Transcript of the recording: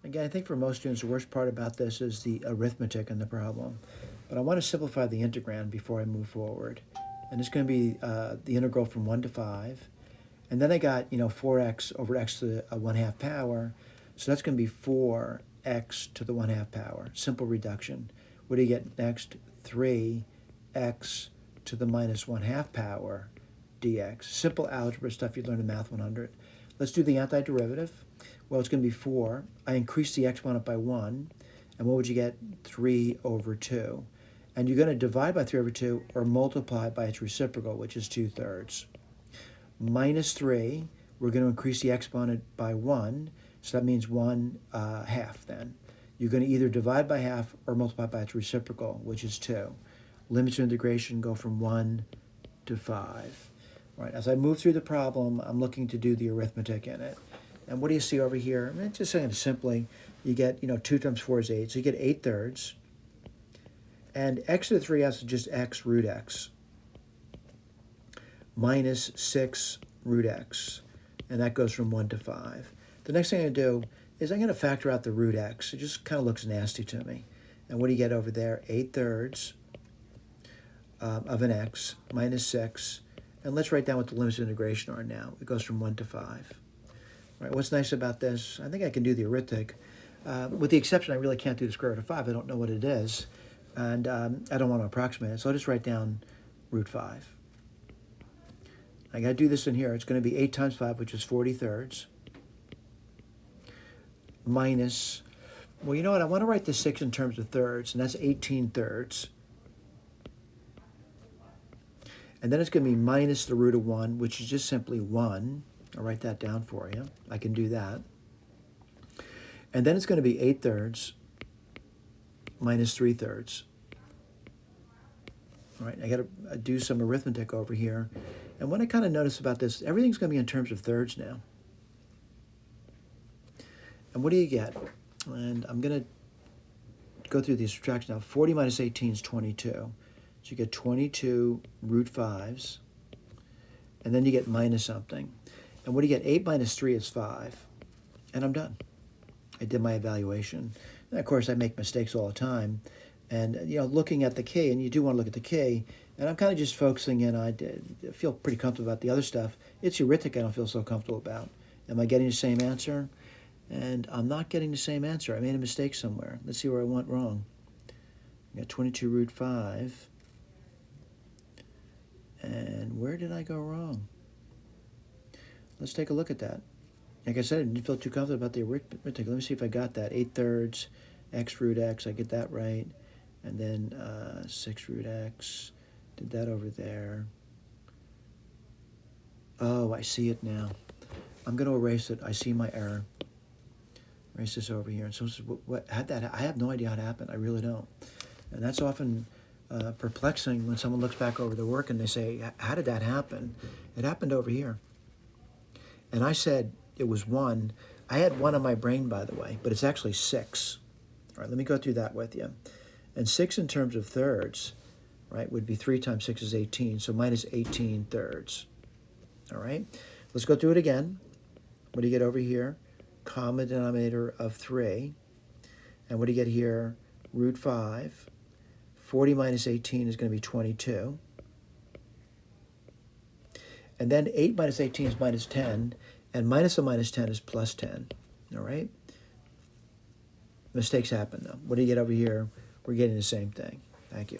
Again, I think for most students, the worst part about this is the arithmetic in the problem. But I want to simplify the integrand before I move forward. And it's going to be the integral from 1 to 5. And then I got, 4x over x to the 1/2 power. So that's going to be 4x to the 1/2 power. Simple reduction. What do you get next? 3x to the minus 1/2 power dx. Simple algebra stuff you learned in Math 100. Let's do the antiderivative. Well, it's going to be 4. I increase the exponent by 1. And what would you get? 3 over 2. And you're going to divide by 3 over 2 or multiply by its reciprocal, which is 2/3. Minus 3, we're going to increase the exponent by 1. So that means 1/2 then. You're going to either divide by half or multiply by its reciprocal, which is 2. Limits of integration go from 1 to 5. All right, as I move through the problem, I'm looking to do the arithmetic in it. And what do you see over here? I mean, just saying simply, you get, 2 times 4 is 8. So you get 8/3. And x to the 3s is just x root x minus 6 root x. And that goes from 1 to 5. The next thing I'm going to do is I'm going to factor out the root x. It just kind of looks nasty to me. And what do you get over there? 8/3 of an x minus 6. And let's write down what the limits of integration are now. It goes from 1 to 5. All right, what's nice about this, I think I can do the arithmetic. With the exception, I really can't do the square root of 5. I don't know what it is. And I don't want to approximate it. So I'll just write down root 5. I got to do this in here. It's going to be 8 times 5, which is 40/3. Minus, well, you know what? I want to write the 6 in terms of thirds, and that's 18/3. And then it's going to be minus the root of 1, which is just simply 1. I'll write that down for you. I can do that. And then it's going to be 8/3 minus 3/3. All right, I got to do some arithmetic over here. And what I kind of notice about this, everything's going to be in terms of thirds now. And what do you get? And I'm going to go through these subtractions now. 40 minus 18 is 22. So you get 22 root 5s. And then you get minus something. And what do you get? 8 minus 3 is 5. And I'm done. I did my evaluation. And of course, I make mistakes all the time. And, looking at the key, and you do want to look at the key, and I'm kind of just focusing in. I feel pretty comfortable about the other stuff. It's arithmetic I don't feel so comfortable about. Am I getting the same answer? And I'm not getting the same answer. I made a mistake somewhere. Let's see where I went wrong. I got 22 root 5. And where did I go wrong? Let's take a look at that. Like I said, I didn't feel too comfortable about the arithmetic. Let me see if I got that. 8/3, x root x. I get that right. And then 6 root x. Did that over there. Oh, I see it now. I'm going to erase it. I see my error. Erase this over here. And so what had that? I have no idea how it happened. I really don't. And that's often perplexing when someone looks back over their work and they say, how did that happen? It happened over here. And I said it was 1. I had 1 on my brain, by the way, but it's actually 6. All right, let me go through that with you. And 6 in terms of thirds, right, would be 3 times 6 is 18, so minus 18/3. All right, let's go through it again. What do you get over here? Common denominator of 3. And what do you get here? Root 5. 40 minus 18 is going to be 22. And then 8 minus 18 is minus 10. And minus a minus 10 is plus 10. All right? Mistakes happen, though. What do you get over here? We're getting the same thing. Thank you.